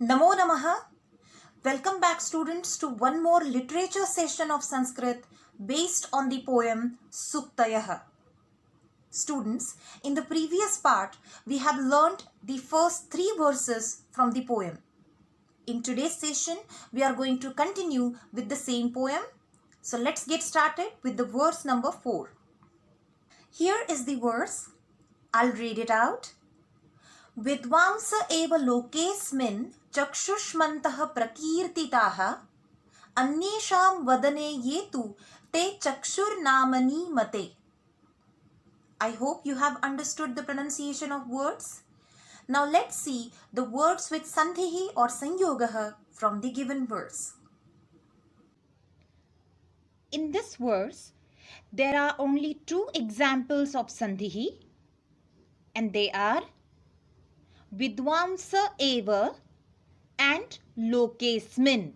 Namo Namaha. Welcome back, students, to one more literature session of Sanskrit based on the poem Sooktayah. Students, in the previous part, we have learnt the first 3 verses from the poem. In today's session, we are going to continue with the same poem. So let's get started with the verse number 4. Here is the verse. I'll read it out. Vidwans एव लोकेऽस्मिन् चक्षुष्मन्तः प्रकीर्तिताः अन्येषां वदने ये तु ते चक्षुर्नामनि मते. I hope you have understood the pronunciation of words. Now let's see the words with sandhihi or sanyogah from the given verse. In this verse, there are only 2 examples of sandhihi, and they are vidvamsa eva and lokesmin.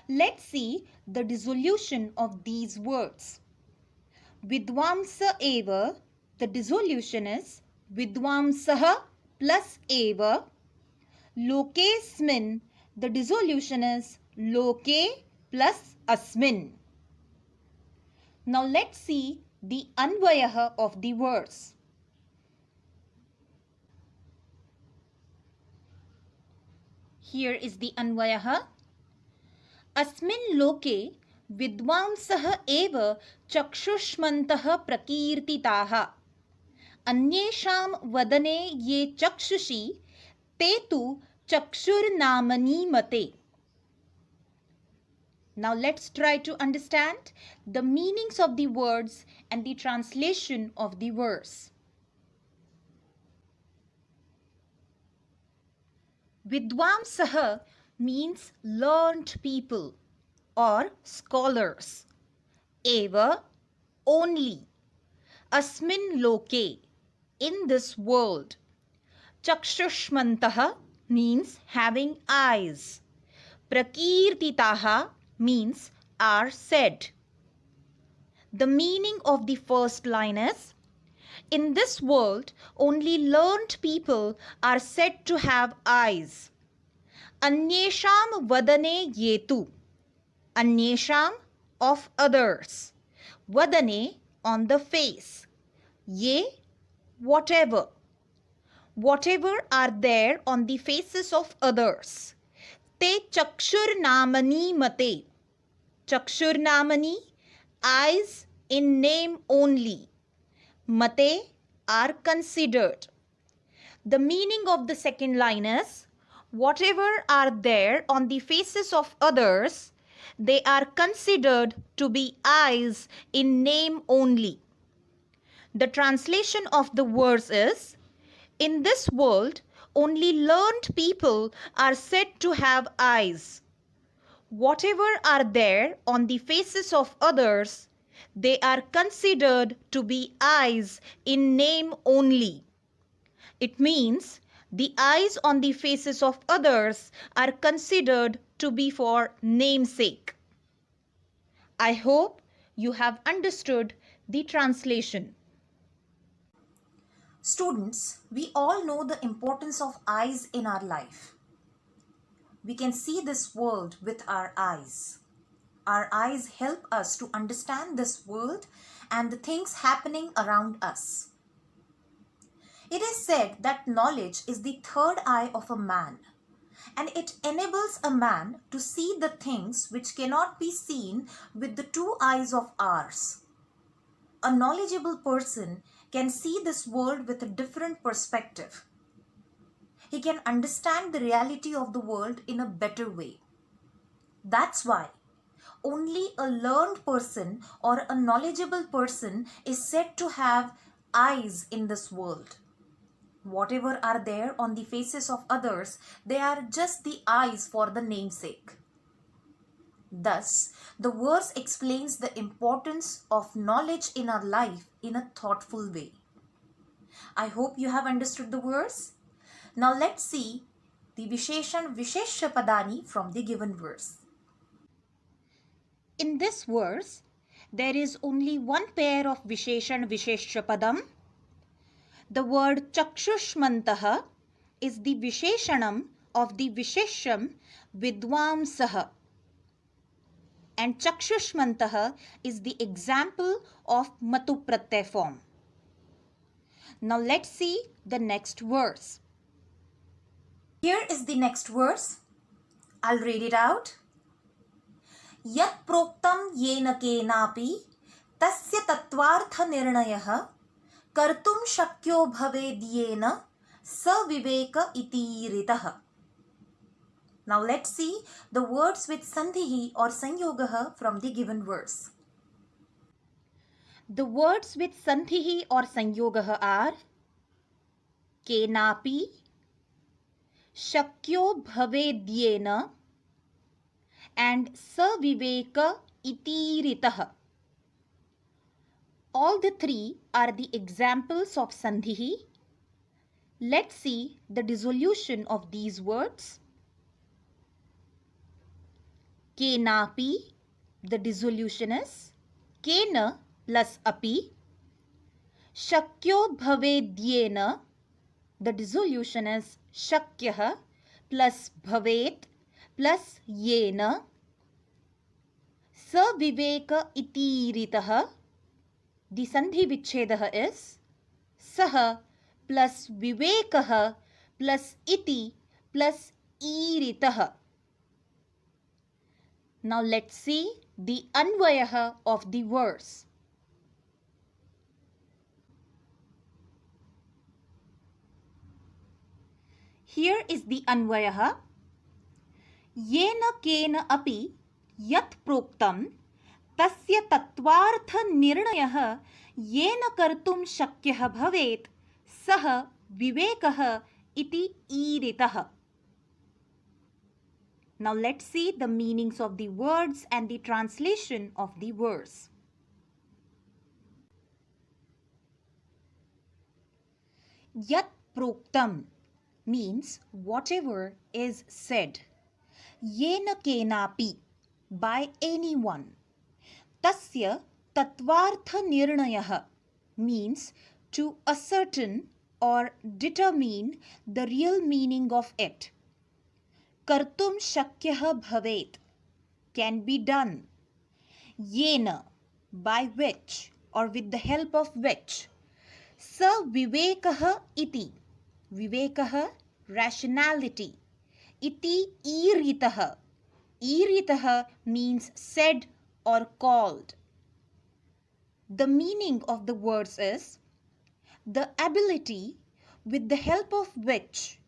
Let's see the dissolution of these words. Vidvamsa eva, the dissolution is vidvamsaha plus eva. Lokesmin, the dissolution is loke plus asmin. Now let's see the anvayah of the verse. Here is the anvayah. Asmin loke vidvamsah eva chakshushmantah prakirtitaha. Anyesham vadane ye chakshushi te tu chakshurnamani mate. Now let's try to understand the meanings of the words and the translation of the verse. Vidvamsah means learned people or scholars. Eva, only. Asmin loke, in this world. Chakshushmantah means having eyes. Prakirtitaha means are said. The meaning of the first line is, in this world, only learned people are said to have eyes. Anyesham vadane yetu. Anyesham, of others. Vadane, on the face. Ye, whatever. Whatever are there on the faces of others. Te chakshurnamani mate. Chakshurnamani, eyes in name only. Mate, are considered. The meaning of the second line is, whatever are there on the faces of others, they are considered to be eyes in name only. The translation of the verse is, in this world, only learned people are said to have eyes. Whatever are there on the faces of others, they are considered to be eyes in name only. It means the eyes on the faces of others are considered to be for namesake. I hope you have understood the translation. Students, we all know the importance of eyes in our life. We can see this world with our eyes. Our eyes help us to understand this world and the things happening around us. It is said that knowledge is the third eye of a man, and it enables a man to see the things which cannot be seen with the 2 eyes of ours. A knowledgeable person can see this world with a different perspective. He can understand the reality of the world in a better way. That's why only a learned person or a knowledgeable person is said to have eyes in this world. Whatever are there on the faces of others, they are just the eyes for the namesake. Thus, the verse explains the importance of knowledge in our life in a thoughtful way. I hope you have understood the verse. Now let's see the Visheshan Visheshya Padani from the given verse. In this verse, there is only one pair of Visheshan Visheshya The word Chakshushmantaha is the Visheshanam of the Vishesham Vidwamsah. And Chakshushmantah is the example of Matu Pratyay form. Now let's see the next verse. Here is the next verse. I'll read it out. Yat proktam yena kenapi tasya tattvartha nirnayah kartum shakyo bhavedyena saviveka iti ritah. Now let's see the words with sandhihi or sanyogah from the given verse. The words with sandhihi or sanyogah are kenapi, shakyo bhavedyena, and saviveka iti ritah. All the three are the examples of sandhihi. Let's see the dissolution of these words. Kenapi, the dissolution is kena plus api. Shakyo bhavedyena, the dissolution is shakyah plus bhavet plus yena. Saviveka iti ritah, the sandhi vichhedah is sah plus vivekah plus iti plus iritah. Now let's see the anvayah of the verse. Here is the anvayah. Yena kena api yat proktam tasya tattvartha nirnayah yena kartum shakyah bhavet sah vivekah iti iritah. Now let's see the meanings of the words and the translation of the verse. Yat proktam means whatever is said. Yena kenapi, by anyone. Tasya tattvartha nirnayah means to ascertain or determine the real meaning of it. Kartum shakyah bhavet, can be done. Yena, by which or with the help of which. Sa vivekah iti, vivekah, rationality. Iti iritah, iritah means said or called. The meaning of the words is the ability with the help of which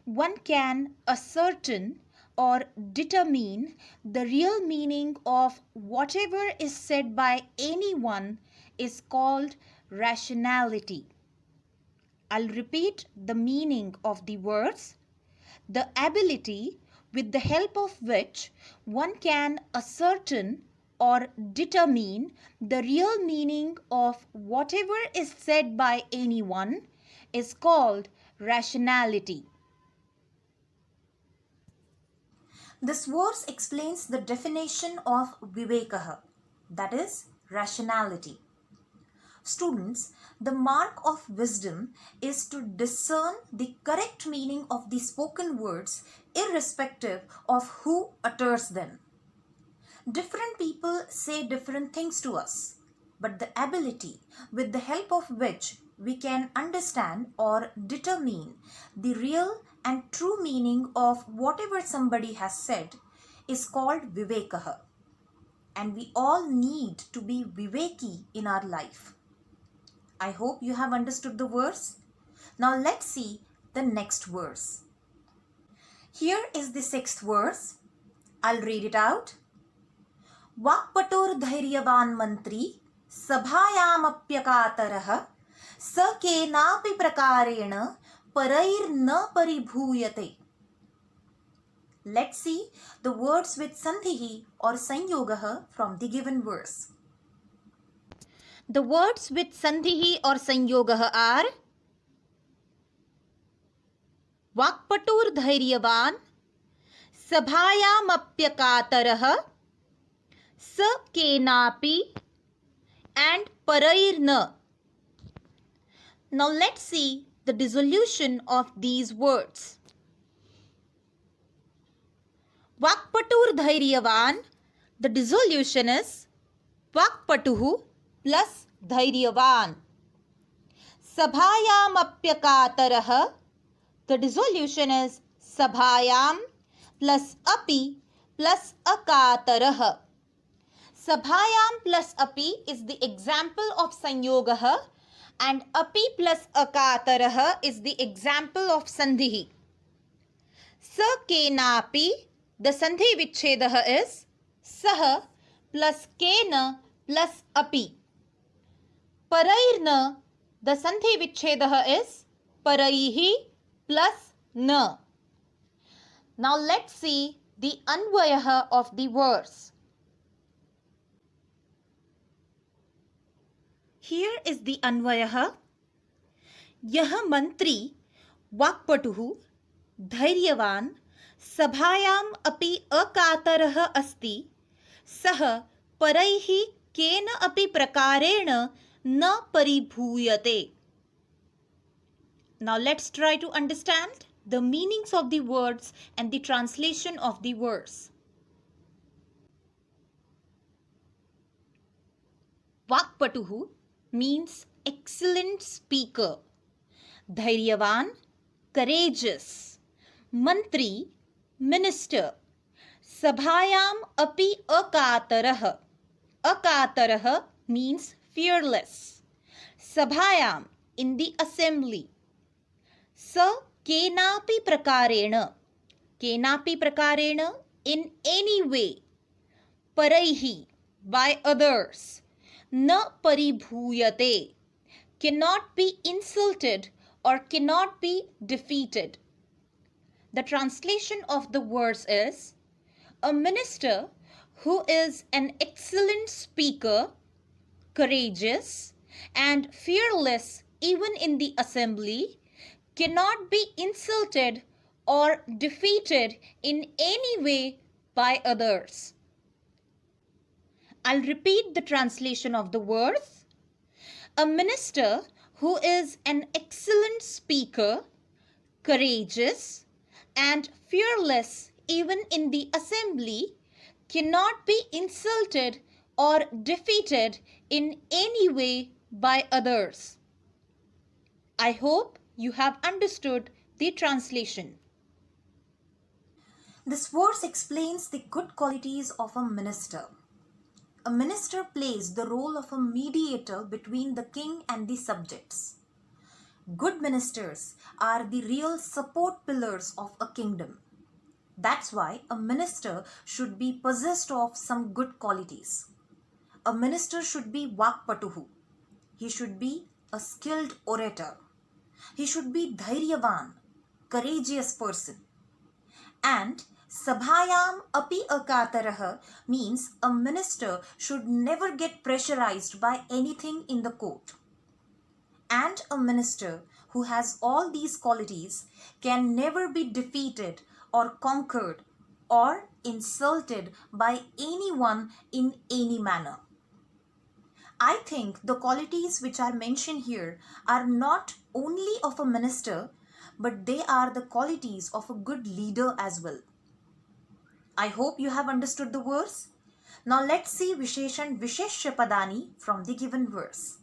one can ascertain or determine the real meaning of whatever is said by anyone is called rationality. I'll repeat the meaning of the words. The ability with the help of which one can ascertain or determine the real meaning of whatever is said by anyone is called rationality. This verse explains the definition of vivekah, that is, rationality. Students, the mark of wisdom is to discern the correct meaning of the spoken words irrespective of who utters them. Different people say different things to us, but the ability with the help of which we can understand or determine the real and true meaning of whatever somebody has said is called vivekah. And we all need to be viveki in our life. I hope you have understood the verse. Now let's see the next verse. Here is the sixth verse. I'll read it out. Vakpatur dhairyavan mantri sabhayamapyakatarah sa kenapi prakarena parair na paribhuyate. Let's see the words with sandhihi or sanyogah from the given verse. The words with sandhihi or sanyogah are Vakpatur dhairyavan sabhayamapyakatarah sa kenapi and parairna. Now let's see the dissolution of these words. dhairyavaन, the dissolution is vakpatuhu plus dhairyavan. Sabhayamapyakatarah, the dissolution is sabhayam plus api plus akatarah. Sabhayam plus api is the example of sanyogah and api plus akatarah is the example of sandhi. Sakenapi, the sandhi vichchedah is sah plus kena plus api. Parairna, the sandhi vichchedah is paraihi plus na. Now let's see the anvayah of the verse. Here is the anvayah. Yah mantri vakpatuhu धैर्यवान सभायाम अपि अकातरः अस्ति सः परैः केन अपि प्रकारेण न परिभूयते. Now let's try to understand the meanings of the words and the translation of the verse. Vakpatuhu means excellent speaker. Dhairyavan, courageous. Mantri, minister. Sabhayam api akatarah. Akatarah means fearless. Sabhayam, in the assembly. Sa kenapi prakarena. Kenapi prakarena, in any way. Paraihi, by others. Na paribhuyate, cannot be insulted or cannot be defeated. The translation of the verse is, a minister who is an excellent speaker, courageous and fearless even in the assembly, cannot be insulted or defeated in any way by others. I'll repeat the translation of the verse. A minister who is an excellent speaker, courageous and fearless even in the assembly, cannot be insulted or defeated in any way by others. I hope you have understood the translation. This verse explains the good qualities of a minister. A minister plays the role of a mediator between the king and the subjects. Good ministers are the real support pillars of a kingdom. That's why a minister should be possessed of some good qualities. A minister should be vakpatuhu. He should be a skilled orator. He should be dhairyavan, courageous person. And sabhayam api akatarah means a minister should never get pressurized by anything in the court. And a minister who has all these qualities can never be defeated or conquered or insulted by anyone in any manner. I think the qualities which are mentioned here are not only of a minister, but they are the qualities of a good leader as well. I hope you have understood the verse. Now let's see Visheshan Visheshya Padani from the given verse.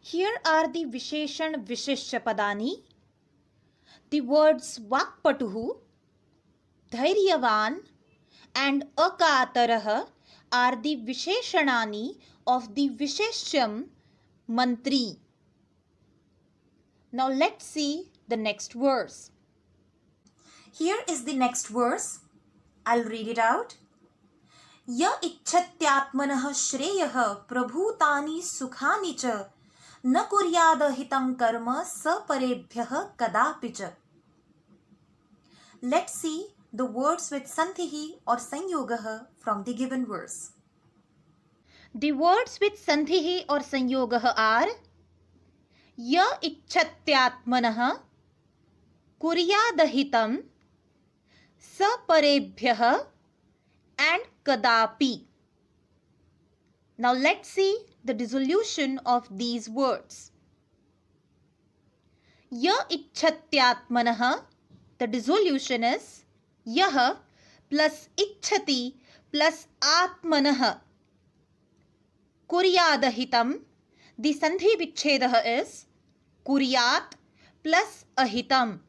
Here are the Visheshan Visheshya Padani. The words Vakpatuhu, Dhairyavan and Akatarah are the Visheshanani of the Visheshyam Mantri. Now let's see the next verse. Here is the next verse. I'll read it out. Ya icchatyatmanah shreyah prabhutani sukhani cha न कुर्याद हितं कर्म सपरेभ्यः कदापि च. Let's see the words with sandhi or sanyogah from the given verse. The words with sandhi or sanyogah are ya icchatyatmanah kuryadahitam saparebhyah and kadapi. Now let's see the dissolution of these words. Ya icchatyatmanah, the dissolution is yah plus ichchati plus atmanah. Kuryadahitam. The sandhi vichchedah is kuryat plus ahitam.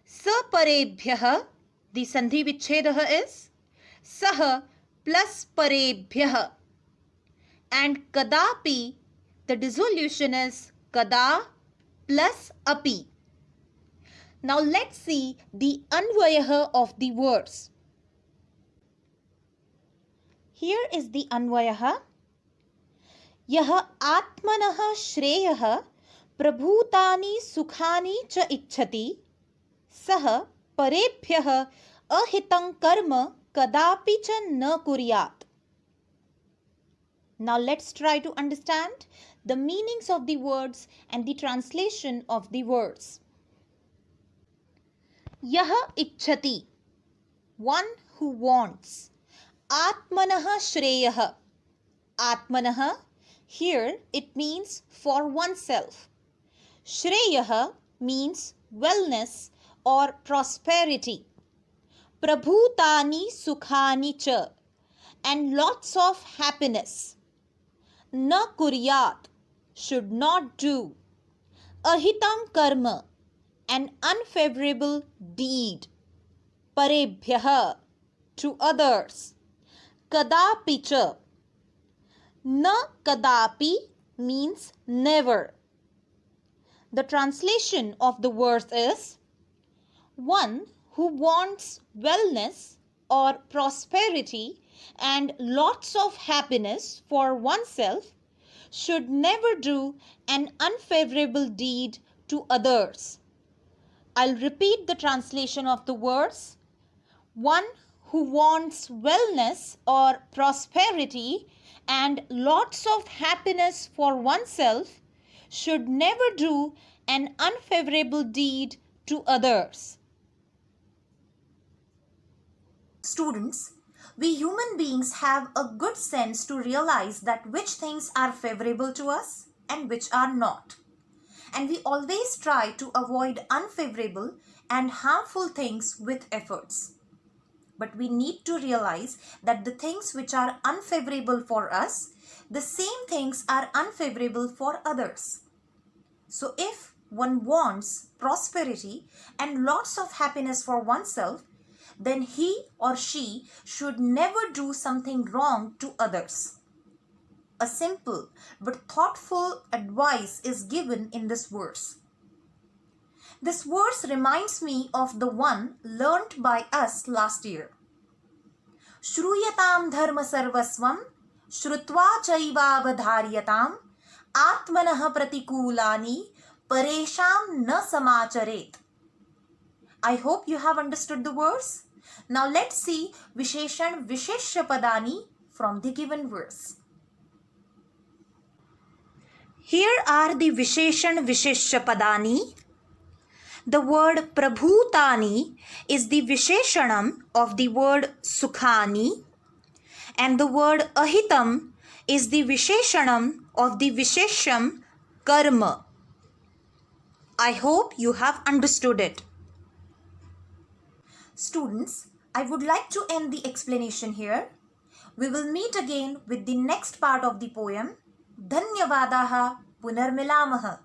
Saparebhyah. The sandhi vichchedah is sah plus parebhyah. And kadapi, the dissolution is kada plus api. Now let's see the anvayah of the words. Here is the anvayah. Yah atmanah shreyah prabhutani sukhani cha ichchati sah parebhyah ahitam karma kadapi cha na kuryat. Now let's try to understand the meanings of the words and the translation of the words. Yah ichchati, one who wants. Atmanah shreyah. Atmanah, here it means for oneself. Shreyah means wellness or prosperity. Prabhutani sukhani cha, and lots of happiness. Na kuryat, should not do. Ahitam karma, an unfavorable deed. Parebhyah, to others. Kadapi cha. Na kadapi means never. The translation of the verse is one who wants wellness or prosperity and lots of happiness for oneself should never do an unfavorable deed to others. I'll repeat the translation of the verse. One who wants wellness or prosperity and lots of happiness for oneself should never do an unfavorable deed to others. Students, we human beings have a good sense to realize that which things are favorable to us and which are not. And we always try to avoid unfavorable and harmful things with efforts. But we need to realize that the things which are unfavorable for us, the same things are unfavorable for others. So if one wants prosperity and lots of happiness for oneself, then he or she should never do something wrong to others. A simple but thoughtful advice is given in this verse. This verse reminds me of the one learnt by us last year. Shruyatam dharma sarvasvam shrutva chaivavadharyatam atmanah pratikulani paresham na samacharet. I hope you have understood the verse. Now let's see Visheshan Visheshya Padani from the given verse. Here are the Visheshan Visheshya Padani. The word Prabhutani is the Visheshanam of the word Sukhani, and the word Ahitam is the Visheshanam of the Vishesham Karma. I hope you have understood it. Students, I would like to end the explanation here. We will meet again with the next part of the poem. Dhanyavadaha Punarmilamaha.